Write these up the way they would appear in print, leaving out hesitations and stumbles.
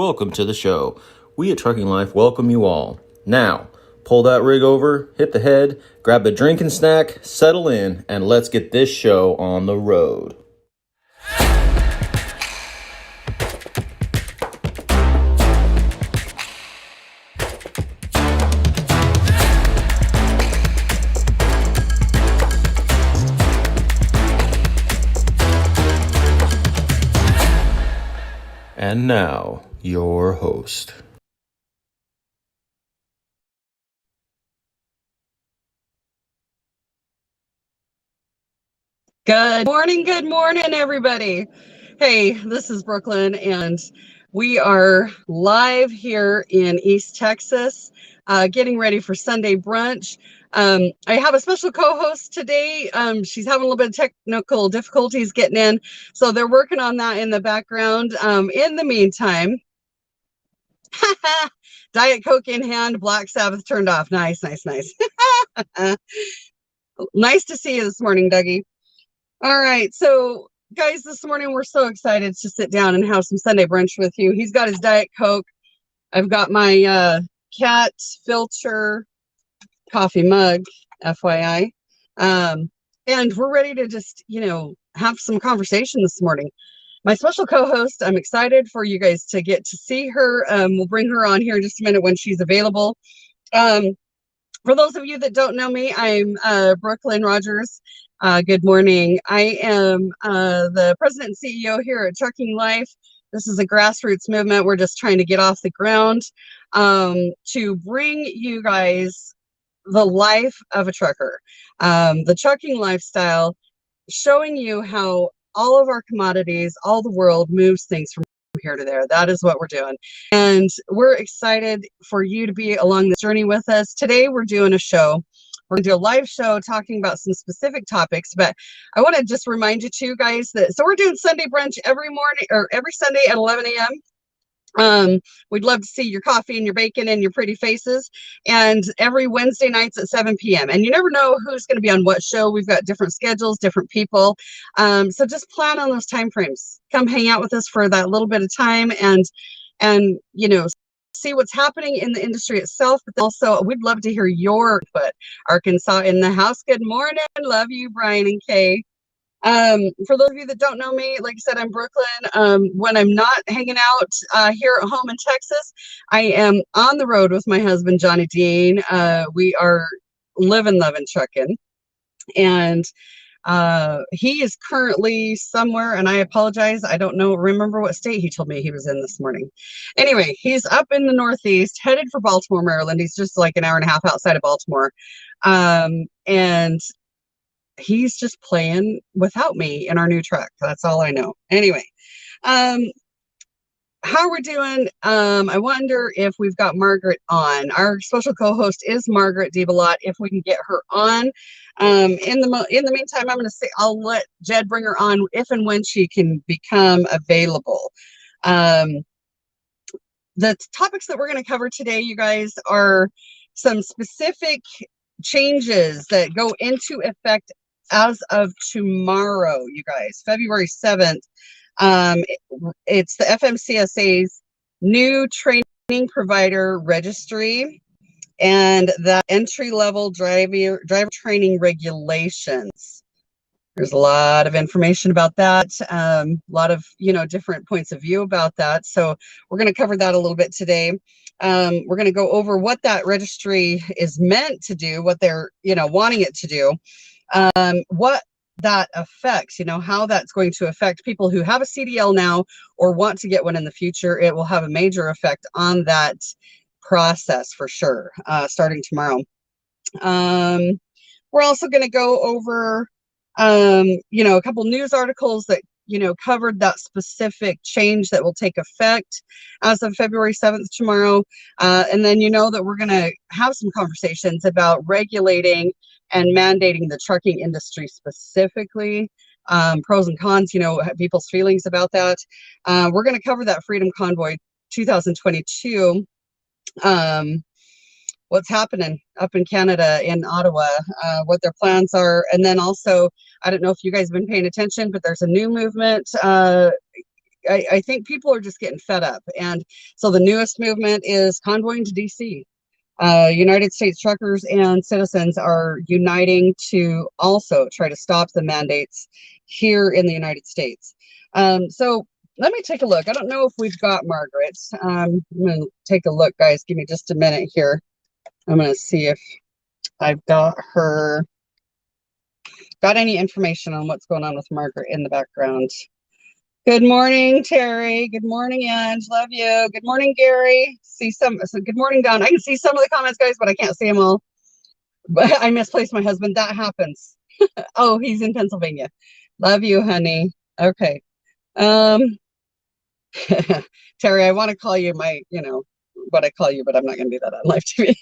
Welcome to the show. We at Trucking Life welcome you all. Now, pull that rig over, hit the head, grab a drink and snack, settle in, and let's get this show on the road. And now, your host. Good morning, everybody. Hey, this is Brooklyn, and we are live here in East Texas, getting ready for Sunday brunch. I have a special co-host today. She's having a little bit of technical difficulties getting in, so they're working on that in the background. In the meantime, Diet Coke in hand, Black Sabbath turned off. Nice. Nice to see you this morning, Dougie. All right, so guys, this morning we're so excited to sit down and have some Sunday brunch with you. He's got his Diet Coke. I've got my cat filter coffee mug, FYI. And we're ready to just, have some conversation this morning. My special co-host, I'm excited for you guys to get to see her. We'll bring her on here in just a minute when she's available. For those of you that don't know me, I'm Brooklyn Rogers. Good morning. I am the president and CEO here at Trucking Life. This is a grassroots movement. We're just trying to get off the ground to bring you guys the life of a trucker, the trucking lifestyle, showing you how all of our commodities, all the world moves things from here to there. That is what we're doing. And we're excited for you to be along this journey with us. Today, we're doing a show. We're going to do a live show talking about some specific topics, but I want to just remind you too, guys, that so we're doing Sunday brunch every morning or every Sunday at 11 a.m. We'd love to see your coffee and your bacon and your pretty faces, and every Wednesday nights at 7 p.m. And you never know who's going to be on what show. We've got different schedules, different people. So just plan on those time frames. Come hang out with us for that little bit of time and see what's happening in the industry itself, but also we'd love to hear your input. Arkansas in the house. Good morning. Love you, Brian and Kay. For those of you that don't know me, like I said, I'm Brooklyn. When I'm not hanging out here at home in Texas, I am on the road with my husband, Johnny Dean. We are living, loving trucking. And he is currently somewhere, and I apologize, I don't remember what state he told me he was in this morning. Anyway, he's up in the Northeast, headed for Baltimore, Maryland. He's just like an hour and a half outside of Baltimore. And he's just playing without me in our new truck. That's all I know. Anyway, how we're doing, I wonder if we've got Margaret on. Our special co-host is Margaret DeBalot. If we can get her on. In the meantime, I'm going to say I'll let Jed bring her on if and when she can become available. The topics that we're going to cover today, you guys, are some specific changes that go into effect as of tomorrow, you guys, February 7th. It's the FMCSA's new training provider registry and the entry-level driver training regulations. There's a lot of information about that, a lot of different points of view about that. So we're going to cover that a little bit today. We're going to go over what that registry is meant to do, what they're wanting it to do, what that affects, how that's going to affect people who have a CDL now or want to get one in the future. It will have a major effect on that process for sure, starting tomorrow. We're also going to go over, a couple news articles that, covered that specific change that will take effect as of February 7th tomorrow. And then, that we're going to have some conversations about regulating and mandating the trucking industry specifically, pros and cons, people's feelings about that. We're going to cover that Freedom Convoy 2022. What's happening up in Canada, in Ottawa, what their plans are. And then also, I don't know if you guys have been paying attention, but there's a new movement I think people are just getting fed up. And so the newest movement is convoying to DC. United States truckers and citizens are uniting to also try to stop the mandates here in the United States. So let me take a look. I don't know if we've got Margaret. I'm going to take a look, guys. Give me just a minute here. I'm going to see if I've got any information on what's going on with Margaret in the background. Good morning, Terry. Good morning, Ange. Love you. Good morning, Gary. Good morning, Don. I can see some of the comments, guys, but I can't see them all. But I misplaced my husband. That happens. Oh, he's in Pennsylvania. Love you, honey. Okay. Terry, I want to call you what I call you, but I'm not going to do that on live TV.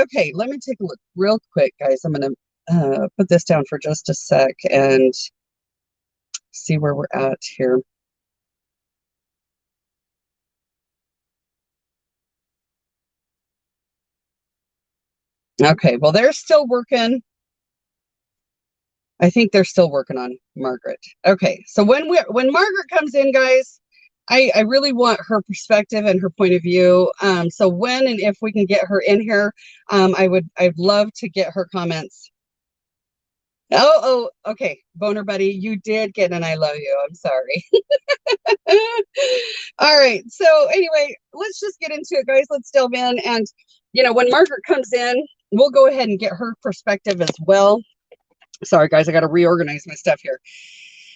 Okay, let me take a look real quick, guys. I'm going to put this down for just a sec and see where we're at here. Okay, well, they're still working. I think they're still working on Margaret. Okay, so when Margaret comes in, guys, I really want her perspective and her point of view. So when and if we can get her in here, I'd love to get her comments. Oh, okay, Boner Buddy, you did get an I love you. I'm sorry. All right, so anyway, let's just get into it, guys. Let's delve in, and when Margaret comes in, we'll go ahead and get her perspective as well. Sorry, guys, I got to reorganize my stuff here.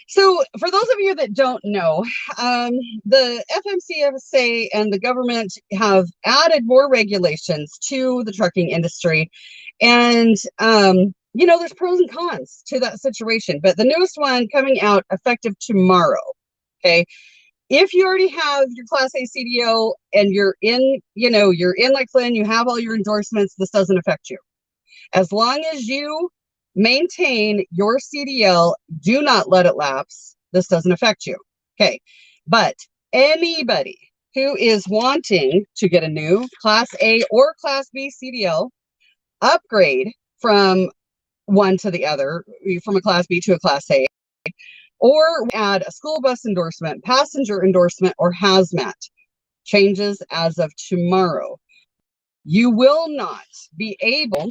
So for those of you that don't know, the FMCSA and the government have added more regulations to the trucking industry. And, there's pros and cons to that situation. But the newest one coming out effective tomorrow, okay? If you already have your Class A CDL and you're in like Flynn, you have all your endorsements, this doesn't affect you. As long as you maintain your CDL, do not let it lapse. This doesn't affect you. Okay. But anybody who is wanting to get a new Class A or Class B CDL, upgrade from one to the other, from a Class B to a Class A, or add a school bus endorsement, passenger endorsement, or hazmat, changes as of tomorrow. You will not be able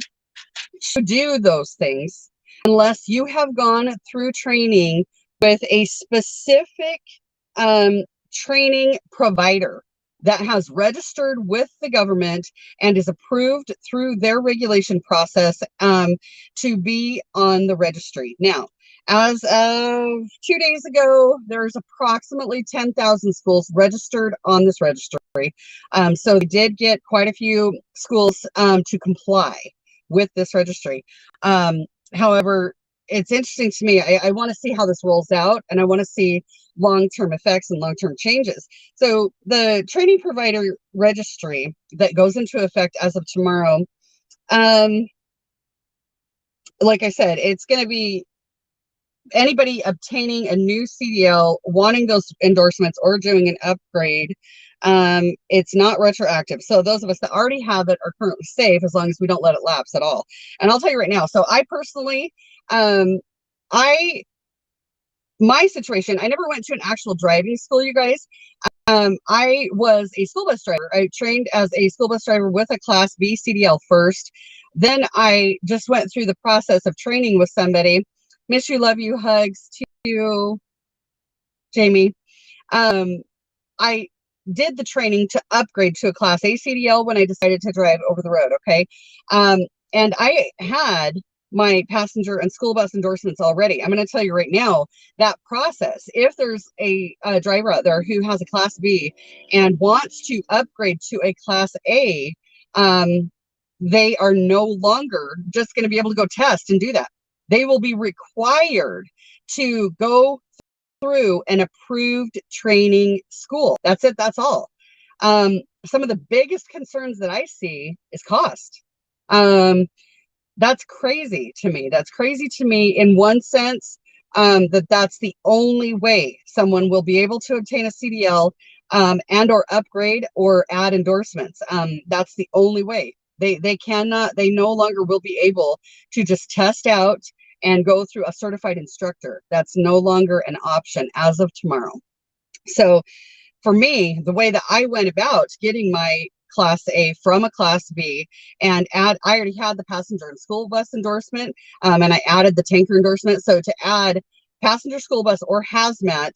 to do those things unless you have gone through training with a specific training provider that has registered with the government and is approved through their regulation process to be on the registry. Now, as of 2 days ago, there's approximately 10,000 schools registered on this registry. So they did get quite a few schools to comply with this registry. However, it's interesting to me. I want to see how this rolls out, and I want to see long-term effects and long-term changes. So the training provider registry that goes into effect as of tomorrow, like I said, it's going to be anybody obtaining a new CDL, wanting those endorsements, or doing an upgrade. It's not retroactive. So those of us that already have it are currently safe as long as we don't let it lapse at all. And I'll tell you right now, so I personally, my situation, I never went to an actual driving school, you guys. I was a school bus driver. I trained as a school bus driver with a Class B CDL first. Then I just went through the process of training with somebody. Miss you, love you, hugs to you, Jamie. I did the training to upgrade to a Class A CDL when I decided to drive over the road, okay? And I had my passenger and school bus endorsements already. I'm going to tell you right now, that process, if there's a driver out there who has a Class B and wants to upgrade to a Class A, they are no longer just going to be able to go test and do that. They will be required to go through an approved training school. That's it. That's all. Some of the biggest concerns that I see is cost. That's crazy to me. That's crazy to me in one sense, that's the only way someone will be able to obtain a CDL and or upgrade or add endorsements. That's the only way. They no longer will be able to just test out and go through a certified instructor. That's no longer an option as of tomorrow. So for me, the way that I went about getting my Class A from a Class B, and I already had the passenger and school bus endorsement, and I added the tanker endorsement. So to add passenger school bus or hazmat,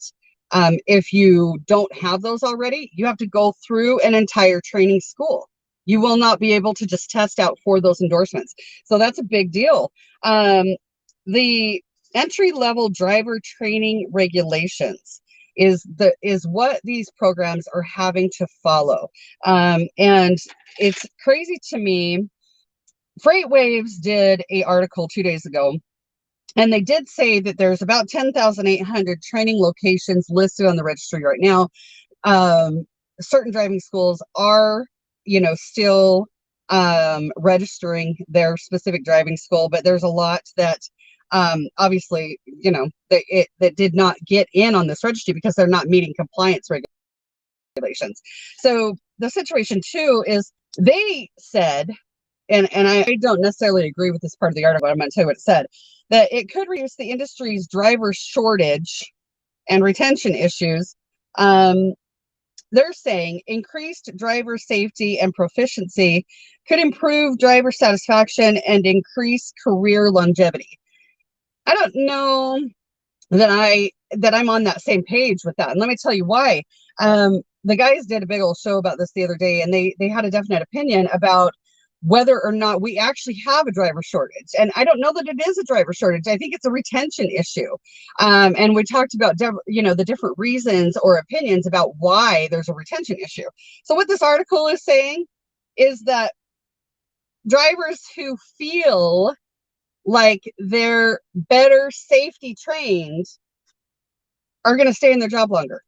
if you don't have those already, you have to go through an entire training school. You will not be able to just test out for those endorsements. So that's a big deal. The entry-level driver training regulations is what these programs are having to follow. And it's crazy to me. Freight Waves did a article 2 days ago, and they did say that there's about 10,800 training locations listed on the registry right now. Certain driving schools are, still registering their specific driving school, but there's a lot that obviously, that did not get in on this registry because they're not meeting compliance regulations. So the situation too is they said, and I don't necessarily agree with this part of the article, but I'm going to tell you what it said, that it could reduce the industry's driver shortage and retention issues. They're saying increased driver safety and proficiency could improve driver satisfaction and increase career longevity. I don't know that I'm on that same page with that. And let me tell you why. The guys did a big old show about this the other day, and they had a definite opinion about whether or not we actually have a driver shortage. And I don't know that it is a driver shortage. I think it's a retention issue. And we talked about, the different reasons or opinions about why there's a retention issue. So what this article is saying is that drivers who feel like they're better safety trained are going to stay in their job longer.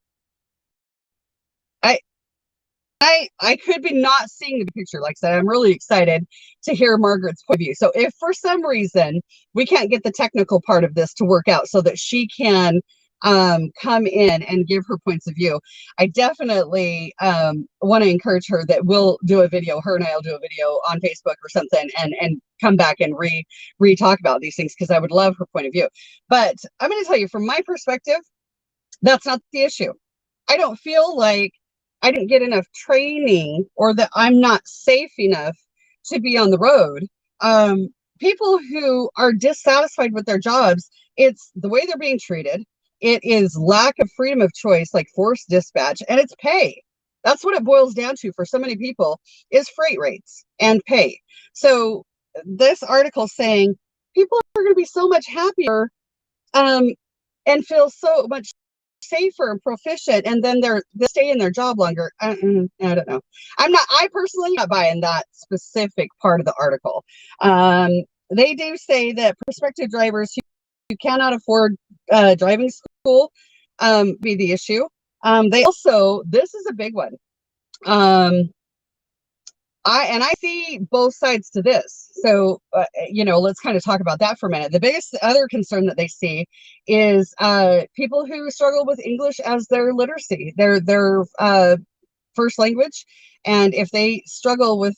I could be not seeing the picture. Like I said, I'm really excited to hear Margaret's point of view. So if for some reason we can't get the technical part of this to work out so that she can come in and give her points of view, I definitely want to encourage her that we'll do a video. Her and I'll do a video on Facebook or something, and come back and re-talk about these things, because I would love her point of view. But I'm going to tell you, from my perspective, that's not the issue. I don't feel like I didn't get enough training, or that I'm not safe enough to be on the road. People who are dissatisfied with their jobs, it's the way they're being treated. It is lack of freedom of choice, like forced dispatch, and it's pay. That's what it boils down to for so many people, is freight rates and pay. So this article saying people are going to be so much happier and feel so much safer and proficient, and then they stay in their job longer. I don't know. I personally not buying that specific part of the article. They do say that prospective drivers who cannot afford driving school be the issue. They also, this is a big one. I see both sides to this. So, let's kind of talk about that for a minute. The biggest other concern that they see is people who struggle with English as their literacy, their first language. And if they struggle with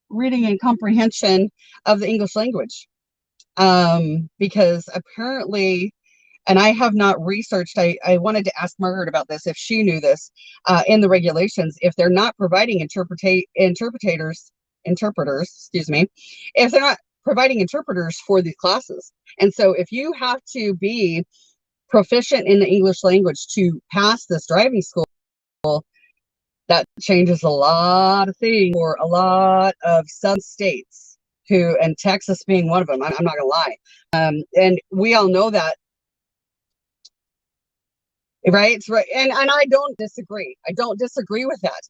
reading and comprehension of the English language, because apparently, and I have not researched, I wanted to ask Margaret about this, if she knew this, in the regulations, if they're not providing interpreters, if they're not providing interpreters for these classes. And so if you have to be proficient in the English language to pass this driving school, that changes a lot of things for a lot of some states, and Texas being one of them. I'm not gonna lie. And we all know that. Right. And I don't disagree. I don't disagree with that.